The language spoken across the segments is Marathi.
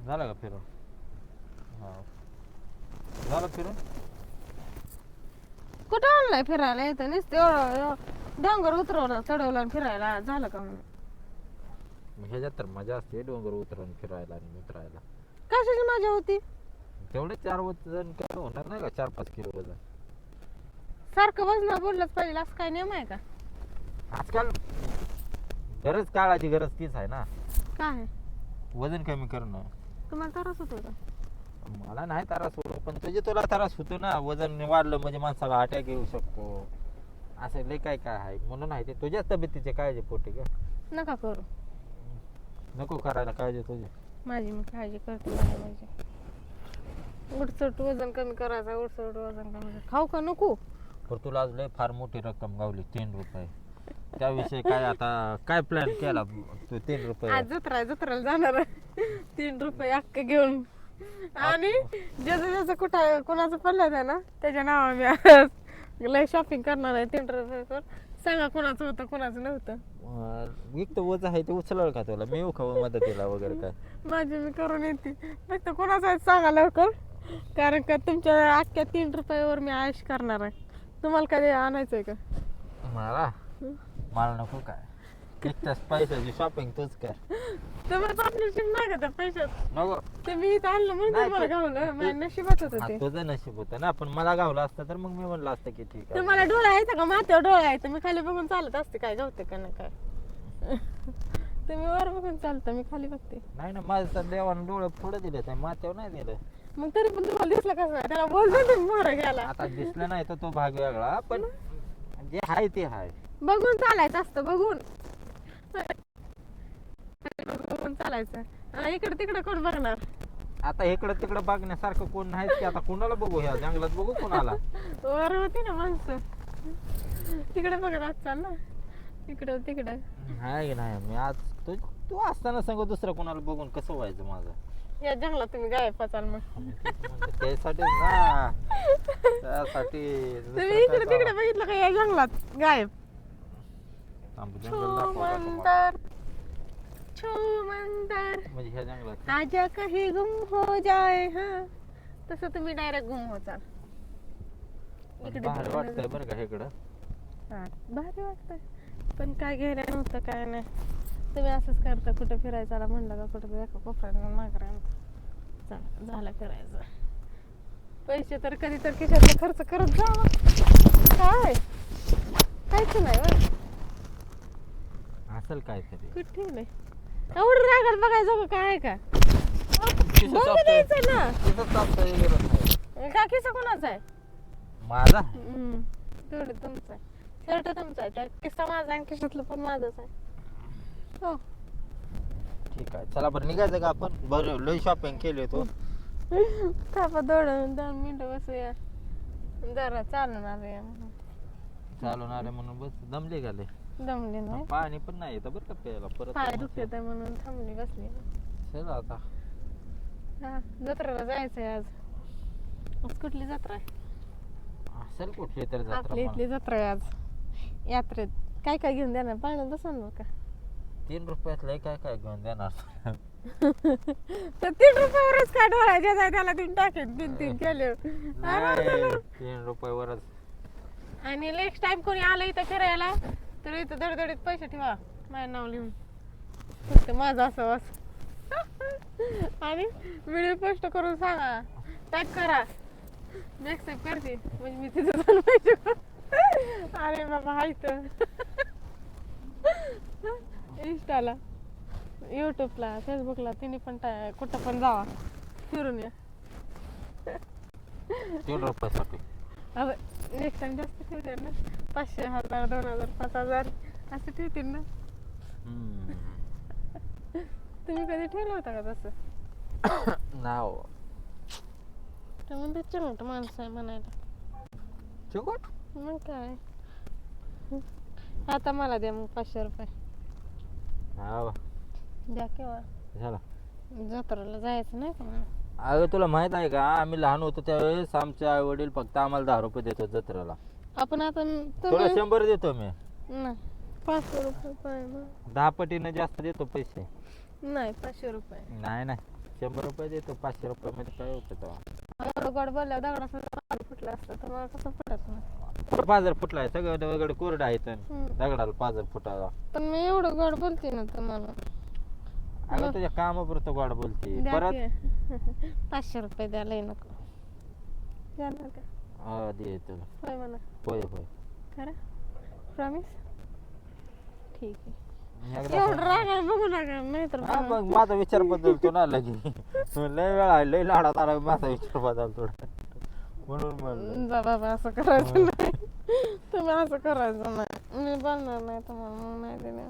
झालं का फिरून? हा झालं फिरून. कुठं आणलाय फिरायला इथं नुसतं एवढं डोंगर उतरवलं चढवलं आणि फिरायला झालं का म्हणून? मग ह्याच्यात तर मजा असते डोंगर उतरून फिरायला आणि उतरायला. कशाची मजा होती? तेवढे 4 वजन काय होणार नाही का 4-5 किलो वजन. सारखं वजन बोललंच पाहिजे असं काय नियम आहे का? आजकाल गरज काळाची गरज तीच आहे ना. काय वजन कमी करणं. तुम्हाला त्रास होतो का? मला नाही त्रास होतो पण तुला त्रास होतो ना. वजन वाढलं म्हणजे माणसाला अटॅक येऊ शकतो. असं लय काय काय आहे म्हणून आहे ते तुझ्या तब्येतीचे काळजी पोटी का. नका करू. नको करायला काळजी तुझी. माझी मी काळजी करते मला पाहिजे. उठसट वजन कमी करायचं उठसट वजन कमी करायचं. खाऊ का नको? पण तुला आज लय फार मोठी रक्कम गावली 3 रुपये. त्याविषयी काय आता काय प्लॅन केला तू 3 रुपये? आज जत्राला जाणार 3 रुपये अख्खे घेऊन आणि ज्याचं ज्याचं कुठं कोणाचं पडलं आहे ना त्याच्या नावाने मी लय शॉपिंग करणार आहे 3 रुपये. सांगा कोणाचं होतं कोणाचं नव्हतं. एक तर वज आहे ते उचलल का तुला? मी येऊ का मदतीला वगैरे काय? माझी मी करून येते फक्त कोणाचं आहे सांगा लवकर कारण का तुमच्या अख्ख्या 3 रुपयावर मी आयुष करणार आहे. तुम्हाला काय आणायचंय का? मला नको काय. एक तास पैशाची शॉपिंग तूच कर. तुम्हाला पार्टनरशिप नाही का त्या पैशात? नको ते मी इथं आणलं म्हणून नाही, तुम्हाला ते- गावलं माझ्या नशिबात होतं हा, ते. तुझं नशीब होतं ना पण मला गावलं असतं तर मग मी म्हणलं असतं की ठीक आहे. तुम्हाला डोळा आहे का माथ्यावर डोळा आहे तर मी खाली बघून चालत असते काय गावते का नाही काय. तुम्ही वर बघून चालता मी खाली बघते. नाही ना माझं तर देवानं डोळं पुढे दिले ते माथ्यावर नाही दिलं. मग तरी पण तुम्हाला दिसलं कसं नाही त्याला बोलतो तुम्ही मोर घ्यायला. आता दिसलं नाही तर तो भाग वेगळा पण जे आहे ते आहे. बघून चालायचं असतं बघून बघून चालायचं. इकडे तिकडे कोण बघणार? आता इकडं तिकडं बघण्यासारखं कोण नाहीच की आता कुणाला बघू ह्या जंगलात बघू कोणाला? वर होती ना माणसं तिकडे बघत असताल ना इकडं तिकडं. नाही नाही मी आज तू तू असताना सांगू दुसरं कोणाला बघून कसं व्हायचं माझं? या जंगलात तुम्ही गायब पाचाल मग. त्यासाठी ना त्यासाठी तुम्ही इकडे तिकडे बघितलं का या जंगलात गायब? मंतर मंतर म्हणजे ह्या जंगलात आजा कहीं गुम हो जाए हा तसं तुम्ही डायरेक्ट गुम होता. भारी वाटतंय बरं का इकडं. भारी वाटतंय पण काय घ्यायला नव्हतं काय नाही. तुम्ही असंच करता कुठं फिरायचं म्हणलं का कुठं एका कोपऱ्यात मागरा झालं करायचं. पैसे तर कधी तर खिशातले खर्च करत जावा. काय कायच नाही बरं असेल काहीतरी. कुठे नाही एवढं रागात बघायचं का काय का बघू द्यायचं ना. का किस्सा कोणाचा आहे? माझा तेवढं तुमचं आहे शर्ट तुमचा आहे त्या किस्सा माझा आणि खिशातलं पण माझंच आहे. हो ठीक आहे चला बरं निघायचं का आपण? बरं लय शॉपिंग केली तू. थापा 2 मिनिटं बसूया जरा चालून आले चालून आले म्हणून बस दमले गेले. दमले नाही पाणी पण नाही येतं बरं का प्यायला परत. पाय दुखत आहे म्हणून थांबली बसली. चल आता हा जत्रेला जायचंय आज. आज कुठली जत्रा आहे? असेल कुठली तर जत्रा आपली इथली जत्रा आहे आज यात्रेत. काय काय घेऊन देणार पाण्यात बसून का? 3 रुपयात लय काय काय घेऊन देणार? तर 3 रुपयावरच काय ढोळायचे आहे त्याला 3 टाकेन 3 केले. 3 रुपयावरच. आणि नेक्स्ट टाइम कोणी आलं इथं फिरायला तर इथं दडदडीत पैसे ठेवा माझं नाव लिहून फक्त माझं असं आणि व्हिडिओ पोस्ट करून सांगा टॅग करा मी ऍक्सेप्ट करते म्हणजे मी तिथं जाऊन पैसे अरे बाबा हाय तर इंस्टाला युट्यूबला फेसबुकला तिने पण कुठं पण जावा फिरून या. 3 रुपयासाठी अब नेक्स्ट टाइम जास्त ठेवतील ना 500 1000 2000 5000 असं ठेवतील ना. तुम्ही कधी ठेवलं होता का तसं? नाव तर म्हणते चिमट माणसं आहे म्हणायला. चिकट मग काय आता मला द्या मग 500 रुपये हा द्या केव्हा झाला. जत्रेला जायचं नाही का मला? अगं तुला माहित आहे का आम्ही लहान होतो त्यावेळेस आमचे आई वडील फक्त आम्हाला 10 रुपये देतो जत्रेला. आपण आता तुला 100 देतो मी. नाही 500 रुपये पाहिजे. 10 पटीने जास्त देतो पैसे. नाही 500 रुपये नाही नाही 100 रुपये देतो, 500 रुपये मध्ये काय होतं तेव्हा? एवढं गोड बोलल्यावर दगडाचं फुटलं असतं तर मला कसं फुटत नाही. कुठं पाजर फुटलाय? सगळं वगैरे कोरडं आहे तर हम्म. दगडाला पाजर फुटावा. पण मी एवढं गोड बोलते ना तुम्हाला. अगं तुझ्या कामापुरतं गोड बोलते द्या परत. की. 500 रुपये द्यायला नको. जाणार का? हा दे तुला. होय म्हणा. होय होय. खरं प्रॉमिस. ठीक आहे. एकदा एवढं रागाला बघू नका नाही तर हा मग माझा विचार बदलतो ना लगे. लय वेळा लय लाडात आला माझा विचार बदलतो म्हणून म्हणलं. जा बाबा असं करायचं नाही. तुम्ही असं करायचं नाही. मी बोलणार नाही तुम्हाला म्हणून नाही देणार.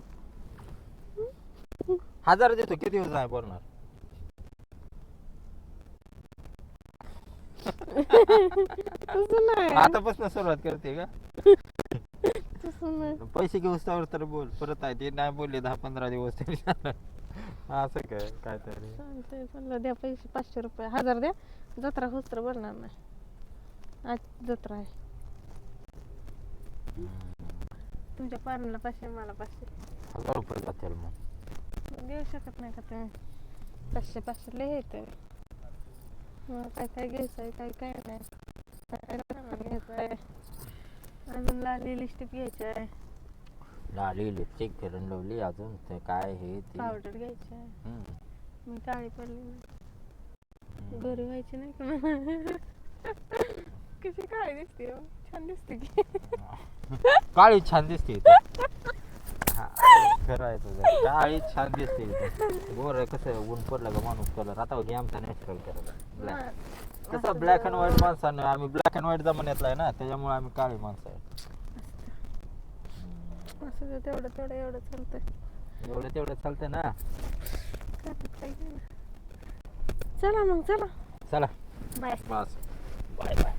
1000 देतो, किती दिवस नाही बोलणार? तसं नाही. आतापासून सुरुवात करते का? तसं नाही. पैसे घेऊस तर बोल, परत आहे ते नाही बोलले 10-15 दिवस तरी झालं. असं काय काय तरी. चालतंय चाललं द्या पैसे 500 रुपये 1000 द्या. जत्रा होस तर बोलणार नाही. आज जत्रा आहे. तुमच्या पारणीला 500 मला 500 1000 रुपये जातील मग. देऊ शकत नाही का तुम्ही? 500 लय येते. काय काय घ्यायचं आहे काय काय नाही. काय घ्यायचं आहे. अजून लाली लिपस्टिक घ्यायची आहे. लाली लिपस्टिक फिरून लावली अजून ते काय हे ते. पावडर घ्यायची आहे. हम्म. मी काळी पडली ना. गोरी व्हायची नाही का मला? कशी काळी दिसते हो? छान दिसते की. काळी छान दिसते हा, खरं आहे तुझं. काळी छान दिसते इथं. गोर कसं ऊन पडलं का माणूस कलर. आता घे आमचा नॅचरल कलर ब्लॅक. कसं ब्लॅक अँड व्हाईट माणसानं, आम्ही ब्लॅक अँड व्हाईट जमान्यातला आहे ना, त्याच्यामुळे आम्ही काळी माणसं आहे. असं ते तेवढं एवढं चालतंय. तेवढं चालतंय ना. चला मग चला. चला बाय. बस बाय बाय.